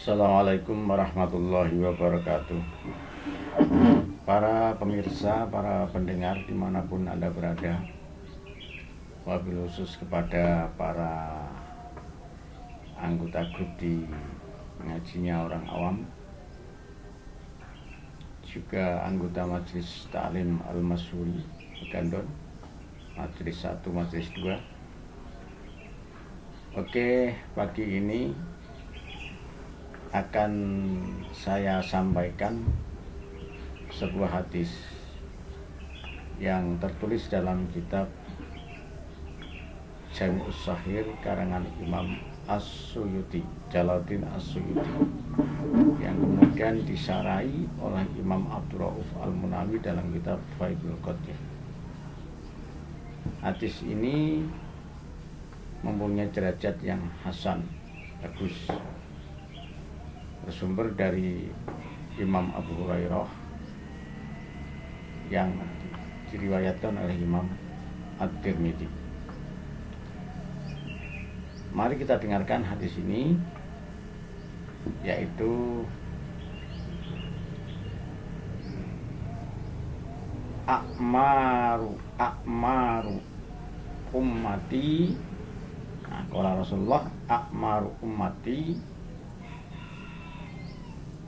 Assalamualaikum warahmatullahi wabarakatuh. Para pemirsa, para pendengar dimanapun Anda berada, wabil khusus kepada para anggota grup di Ngajinya Orang Awam, juga anggota Majelis Ta'lim Al-Masuri Gandon, Majelis 1, Majelis 2. Oke, pagi ini akan saya sampaikan sebuah hadis yang tertulis dalam kitab Jami'us Shahir karangan Imam As-Suyuti, Jalaluddin As-Suyuti, yang kemudian disyarahi oleh Imam Abdurrauf Al-Munawi dalam kitab Faidul Qadir. Hadis ini mempunyai derajat yang hasan, bagus, bersumber dari Imam Abu Hurairah yang diriwayatkan oleh Imam At-Tirmidzi. Mari kita dengarkan hadis ini, yaitu Akmaru ummati. Nah, qala Rasulullah, akmaru ummati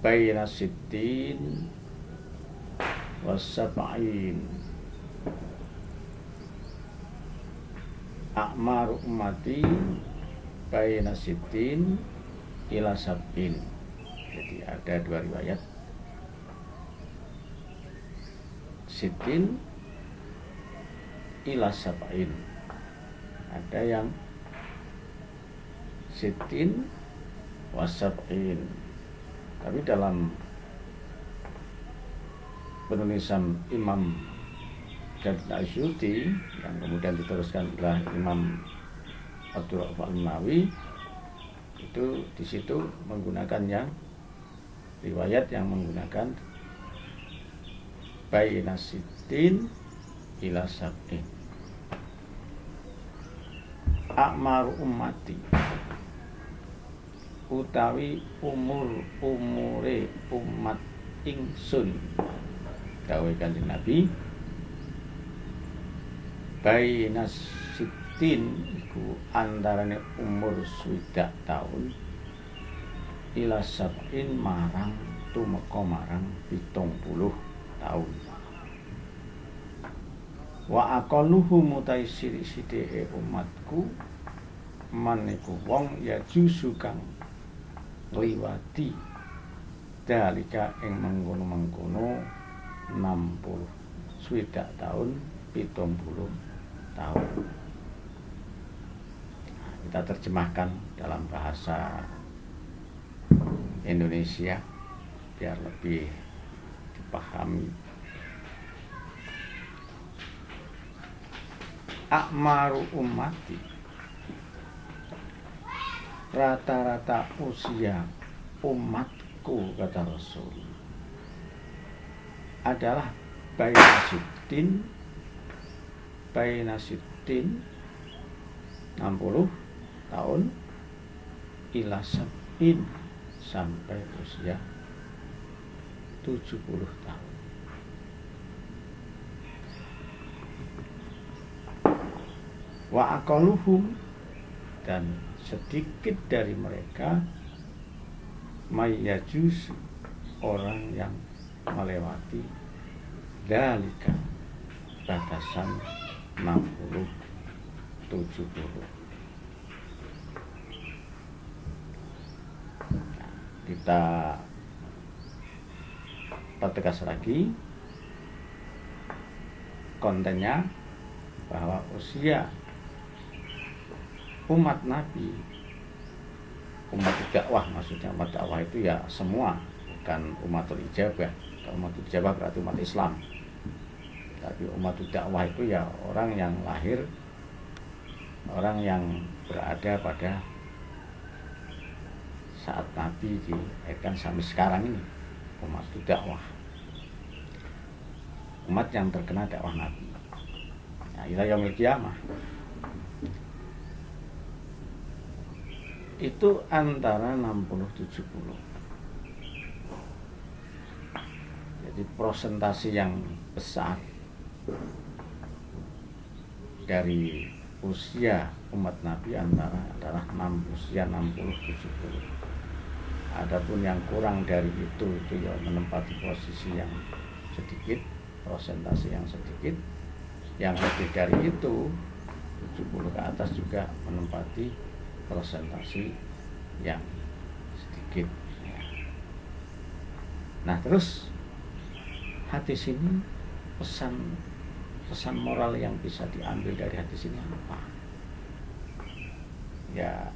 baina sittin wasab'in. Akmaru ummati baina sittin ila sab'in. Jadi ada dua riwayat, sittin ila sab'in. Ada yang sittin wasab'in. Tapi dalam penulisan Imam Jalaluddin As-Suyuti yang kemudian diteruskan oleh Imam Abdurrauf Al-Munawi, itu di situ menggunakan yang riwayat yang menggunakan baina sittin ila sab'in. Akmaru ummati, utawi umure umat ingsun, dawuh Kanjeng Nabi, baina sittin iku antarane umur 60 tahun ila sab'in marang tumeka marang 70 tahun. Wa aqalluhu mutai sithik-sithike umatku maniku wong ya jusu kang liwati dalika ing mengkono-mengkono 60 tahun 70 tahun. Kita terjemahkan dalam bahasa Indonesia biar lebih dipahami. Akmaru ummati, rata-rata usia umatku, kata Rasul, adalah baina sittin 60 tahun ila sab'in sampai usia 70 tahun. Wa aqaluhum, dan sedikit dari mereka mayyajus, orang yang melewati dalika batasan 60 70. Nah, kita pertegas lagi kontennya, bahwa usia umat Nabi, umat dakwah, maksudnya umat dakwah itu ya semua, bukan umatul ijabah. Kalau umatul ijabah berarti umat Islam, tapi umatul dakwah itu ya orang yang lahir, orang yang berada pada saat Nabi dilahirkan sampai sekarang ini, umatul dakwah, umat yang terkena dakwah Nabi. Nah, ila yaumil qiyamah. itu antara 60-70. Jadi prosentasi yang besar dari usia umat Nabi adalah usia 60-70. Adapun yang kurang dari itu ya menempati posisi yang sedikit, prosentasi yang sedikit. Yang lebih dari itu 70 ke atas juga menempati prosentasi yang sedikit. Nah, terus hadis ini pesan moral yang bisa diambil dari hadis ini apa? Ya,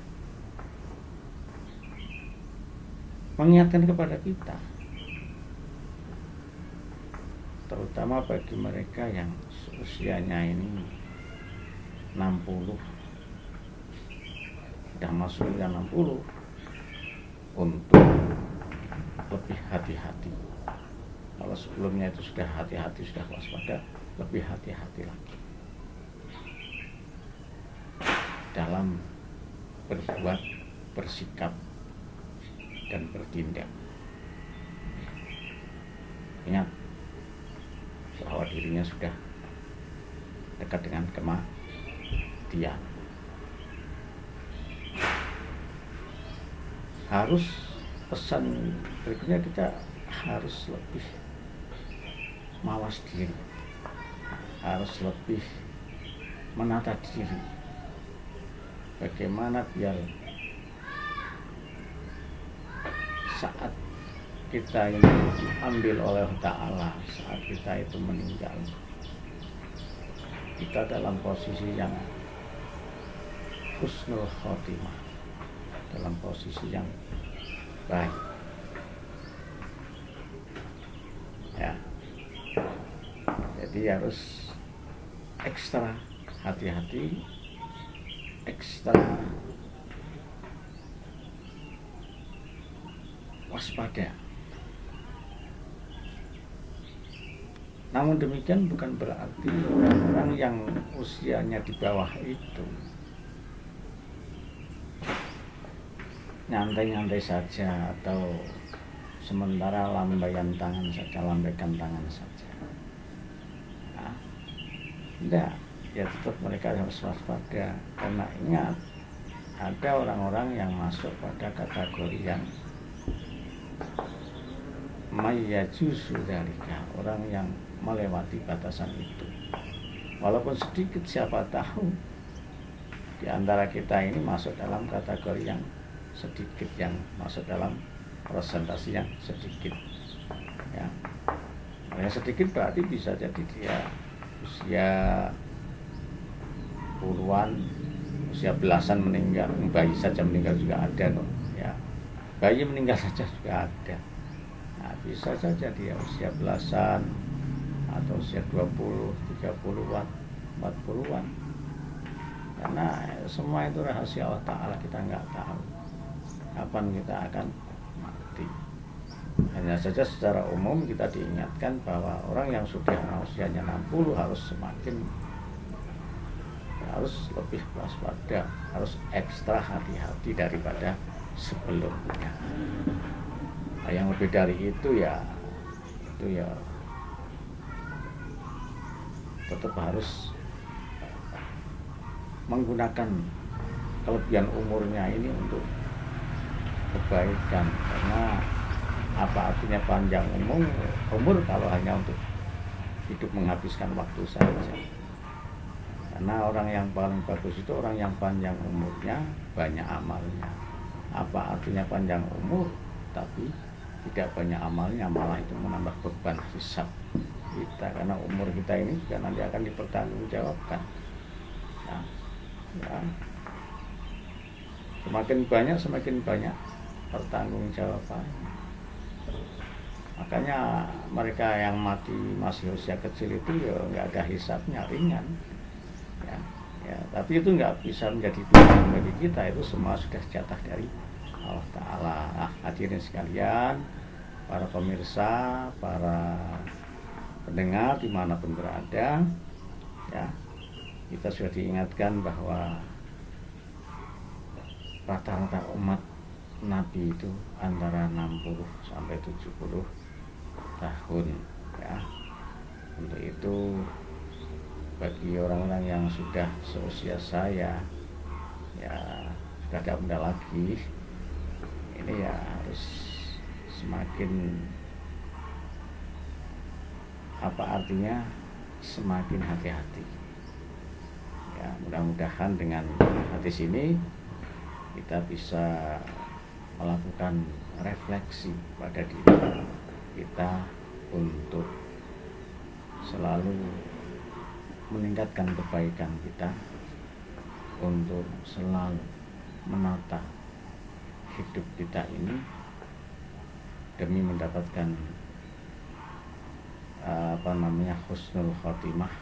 mengingatkan kepada kita, terutama bagi mereka yang usianya ini 60, sudah masuk usia 60, untuk lebih hati-hati. Kalau sebelumnya itu sudah hati-hati, sudah waspada, lebih hati-hati lagi dalam berbuat, bersikap, dan bertindak. Ingat bahwa dirinya sudah dekat dengan kematian. Harus pesan berikutnya, kita harus lebih mawas diri, harus lebih menata diri. Bagaimana biar saat kita ini diambil oleh Ta'ala, saat kita itu meninggal, kita dalam posisi yang husnul khotimah, dalam posisi yang baik. Ya, jadi harus ekstra hati-hati, ekstra waspada. Namun demikian bukan berarti orang yang usianya di bawah itu nyantai-nyantai saja, atau sementara lambaikan tangan saja, lambaikan tangan saja. Nah, tidak, ya tetap mereka harus waspada, karena ingat ada orang-orang yang masuk pada kategori yang mayyajuzu dzalika, orang yang melewati batasan itu. Walaupun sedikit, siapa tahu di antara kita ini masuk dalam kategori yang sedikit, yang masuk dalam presentasi yang sedikit. Ya, yang sedikit berarti bisa jadi dia usia puluhan, usia belasan meninggal, bayi saja meninggal juga ada kok. Ya, bayi meninggal saja juga ada. Nah, bisa saja dia usia belasan atau usia 20, 30-an, 40-an. Karena semua itu rahasia Allah Ta'ala, kita nggak tahu kapan kita akan mati. Hanya saja secara umum kita diingatkan bahwa orang yang sudah usianya 60 harus lebih waspada, harus ekstra hati-hati daripada sebelumnya. Nah, yang lebih dari itu ya tetap harus menggunakan kelebihan umurnya ini untuk kebaikan. Karena apa artinya panjang umur kalau hanya untuk hidup menghabiskan waktu saja? Karena orang yang paling bagus itu orang yang panjang umurnya, banyak amalnya. Apa artinya panjang umur tapi tidak banyak amalnya, malah itu menambah beban hisab kita, karena umur kita ini juga nanti akan dipertanggungjawabkan. Nah, ya, semakin banyak pertanggungjawaban. Makanya mereka yang mati masih usia kecil itu ya nggak ada hisabnya, ringan. Ya, tapi itu nggak bisa menjadi pilihan bagi kita, itu semua sudah jatah dari Allah Ta'ala. Nah, hadirin sekalian, para pemirsa, para pendengar dimanapun berada, ya, kita sudah diingatkan bahwa rata-rata umat Nabi itu antara 60 sampai 70 tahun ya. Untuk itu bagi orang-orang yang sudah seusia saya ya sudah tidak muda lagi, ini ya harus semakin apa artinya semakin hati-hati ya. Mudah-mudahan dengan hadis ini kita bisa melakukan refleksi pada diri kita untuk selalu meningkatkan kebaikan kita, untuk selalu menata hidup kita ini demi mendapatkan husnul khotimah,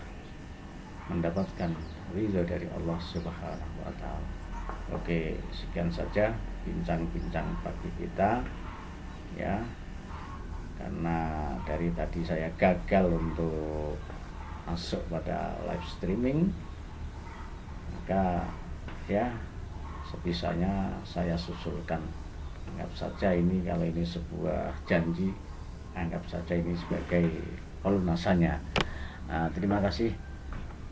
mendapatkan ridho dari Allah Subhanahu wa Ta'ala. Oke, sekian saja bincang-bincang pagi kita ya. Karena dari tadi saya gagal untuk masuk pada live streaming, maka ya sebisanya saya susulkan. Anggap saja ini, kalau ini sebuah janji, anggap saja ini sebagai pelunasannya. Terima kasih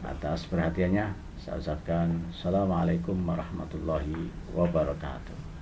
atas perhatiannya. Saya ucapkan Assalamualaikum warahmatullahi wabarakatuh.